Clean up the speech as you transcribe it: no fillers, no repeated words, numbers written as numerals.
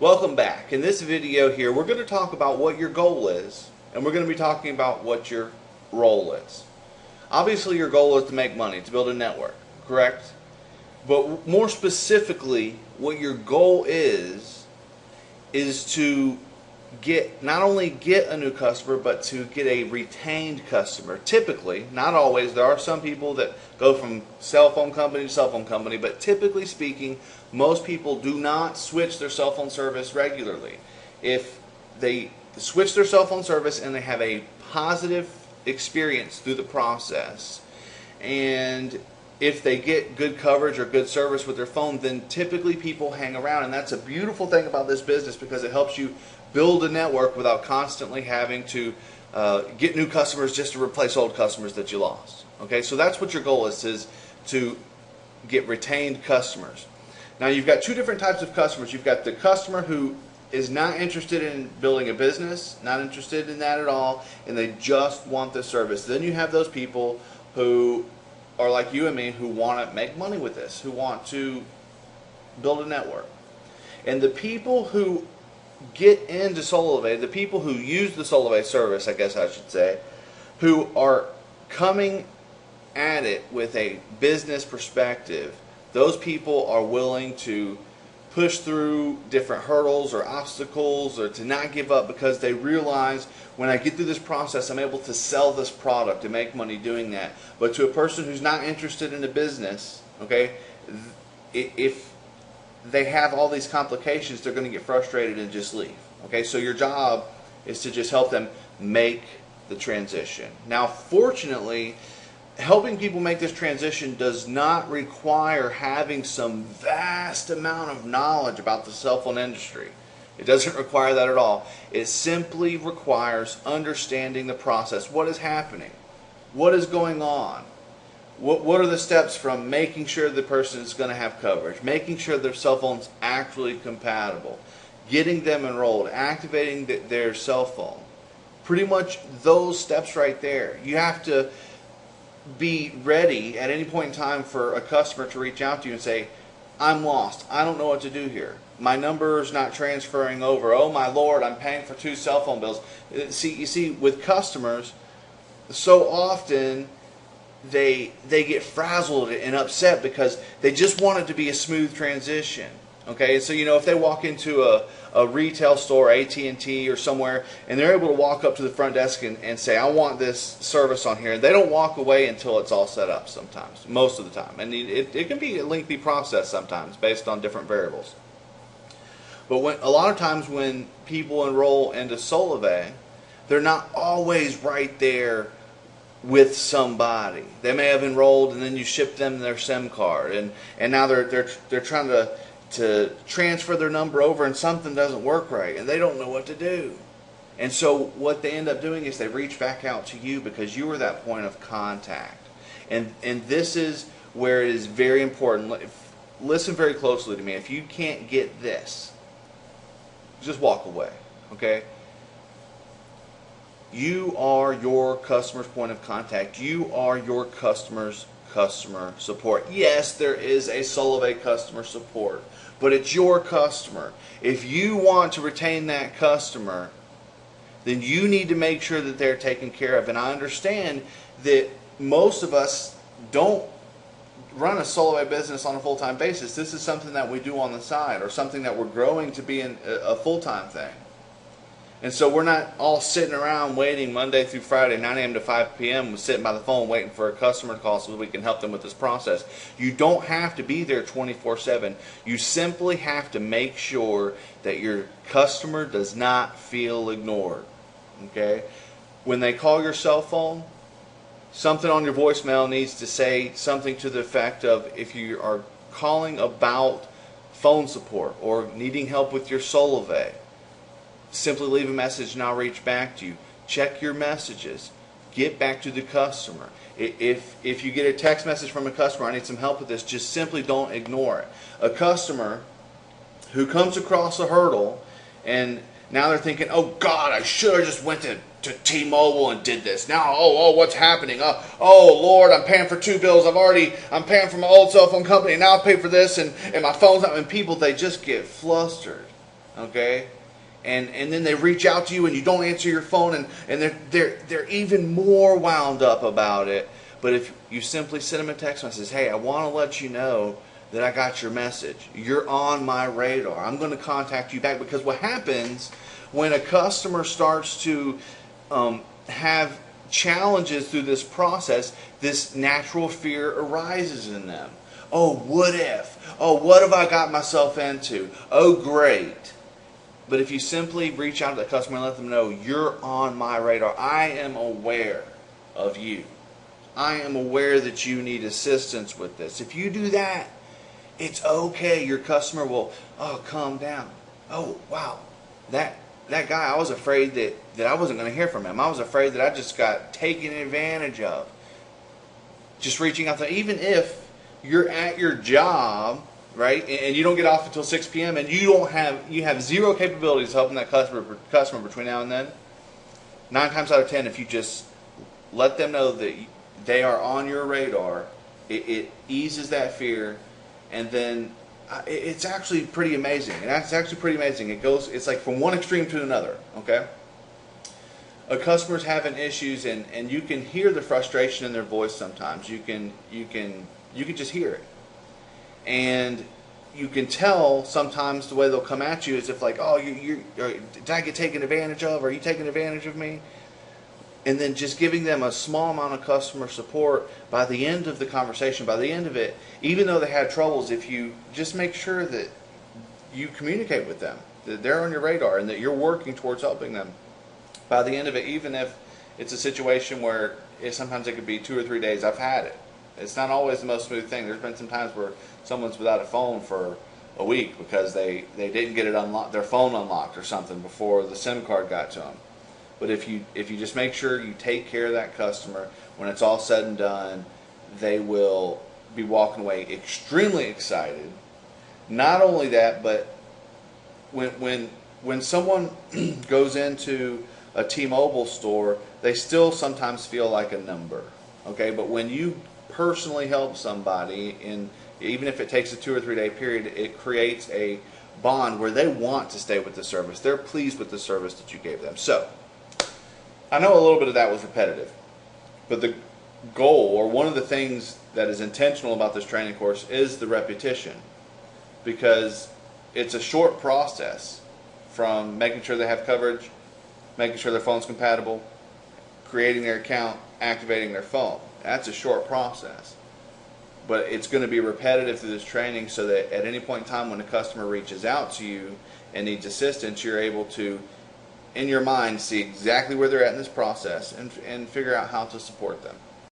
Welcome back. In this video here, we're going to talk about what your goal is, and we're going to be talking about what your role is. Obviously, your goal is to make money, to build a network, correct? But more specifically, what your goal is to not only get a new customer, but to get a retained customer. Typically, not always, there are some people that go from cell phone company to cell phone company, but typically speaking, most people do not switch their cell phone service regularly. If they switch their cell phone service and they have a positive experience through the process, and if they get good coverage or good service with their phone, then typically people hang around. And that's a beautiful thing about this business, because it helps you build a network without constantly having to get new customers just to replace old customers that you lost. Okay, so that's what your goal is to get retained customers. Now, you've got two different types of customers. You've got the customer who is not interested in building a business, not interested in that at all, and they just want the service. Then you have those people who are like you and me, who want to make money with this, who want to build a network. And the people who get into Solavei, the people who use the Solavei service, I guess I should say, who are coming at it with a business perspective, those people are willing to push through different hurdles or obstacles, or to not give up, because they realize, when I get through this process, I'm able to sell this product and make money doing that. But to a person who's not interested in a business, okay, if they have all these complications, they're going to get frustrated and just leave. Okay, so your job is to just help them make the transition. Now, fortunately, helping people make this transition does not require having some vast amount of knowledge about the cell phone industry. It doesn't require that at all. It simply requires understanding the process. What is happening? What is going on? What are the steps from making sure the person is going to have coverage, making sure their cell phone's actually compatible, getting them enrolled, activating their cell phone. Pretty much those steps right there. You have to be ready at any point in time for a customer to reach out to you and say, I'm lost. I don't know what to do here. My number is not transferring over. Oh my Lord, I'm paying for 2 cell phone bills. You see, with customers, so often they get frazzled and upset because they just want it to be a smooth transition. Okay, so if they walk into a retail store, AT&T or somewhere, and they're able to walk up to the front desk and say, I want this service on here, and they don't walk away until it's all set up sometimes, most of the time. And it can be a lengthy process sometimes based on different variables. But a lot of times when people enroll into Solavei, they're not always right there with somebody. They may have enrolled and then you ship them their SIM card, and now they're trying to transfer their number over, and something doesn't work right, and they don't know what to do. And so what they end up doing is they reach back out to you, because you are that point of contact. And this is where it is very important. Listen very closely to me. If you can't get this, just walk away, okay? You are your customer's point of contact. You are your customer's customer support. Yes, there is a Solavei customer support, but it's your customer. If you want to retain that customer, then you need to make sure that they're taken care of. And I understand that most of us don't run a Solavei business on a full-time basis. This is something that we do on the side, or something that we're growing to be a full-time thing. And so we're not all sitting around waiting Monday through Friday, 9 a.m. to 5 p.m., sitting by the phone waiting for a customer to call so that we can help them with this process. You don't have to be there 24/7. You simply have to make sure that your customer does not feel ignored. Okay? When they call your cell phone, something on your voicemail needs to say something to the effect of, if you are calling about phone support or needing help with your Solavei, simply leave a message and I'll reach back to you. Check your messages. Get back to the customer. If you get a text message from a customer, I need some help with this, just simply don't ignore it. A customer who comes across a hurdle and now they're thinking, oh God, I should have just went to T-Mobile and did this. Now, what's happening? Oh Lord, I'm paying for 2 bills. I'm paying for my old cell phone company, and now I'll pay for this, and my phone's not. And people, they just get flustered. okay? And then they reach out to you and you don't answer your phone, and they're even more wound up about it. But if you simply send them a text message, hey, I want to let you know that I got your message. You're on my radar. I'm going to contact you back. Because what happens when a customer starts to have challenges through this process, this natural fear arises in them. Oh, what if? Oh, what have I got myself into? Oh, great. But if you simply reach out to the customer and let them know, you're on my radar. I am aware of you. I am aware that you need assistance with this. If you do that, it's okay. Your customer will, calm down. Oh, wow. That guy, I was afraid that I wasn't going to hear from him. I was afraid that I just got taken advantage of. Just reaching out to, even if you're at your job, right, and you don't get off until 6 p.m. and you have zero capabilities helping that customer between now and then, 9 times out of 10, if you just let them know that they are on your radar, it eases that fear, and then it's actually pretty amazing. And it's actually pretty amazing. It's like from one extreme to another, okay? A customer's having issues, and you can hear the frustration in their voice sometimes. You can just hear it. And you can tell sometimes the way they'll come at you is if like, oh, did I get taken advantage of? Are you taking advantage of me? And then just giving them a small amount of customer support by the end of the conversation, by the end of it, even though they had troubles, if you just make sure that you communicate with them, that they're on your radar and that you're working towards helping them, by the end of it, even if it's a situation where sometimes it could be 2 or 3 days, I've had it. It's not always the most smooth thing. There's been some times where someone's without a phone for a week because they didn't get their phone unlocked or something before the SIM card got to them. But if you just make sure you take care of that customer, when it's all said and done, they will be walking away extremely excited. Not only that, but when someone goes into a T-Mobile store, they still sometimes feel like a number. Okay, but when you personally help somebody, even if it takes a 2 or 3 day period, it creates a bond where they want to stay with the service. They're pleased with the service that you gave them. So, I know a little bit of that was repetitive, but the goal, or one of the things that is intentional about this training course, is the repetition, because it's a short process from making sure they have coverage, making sure their phone's compatible, creating their account, activating their phone. That's a short process, but it's going to be repetitive through this training so that at any point in time when a customer reaches out to you and needs assistance, you're able to, in your mind, see exactly where they're at in this process and figure out how to support them.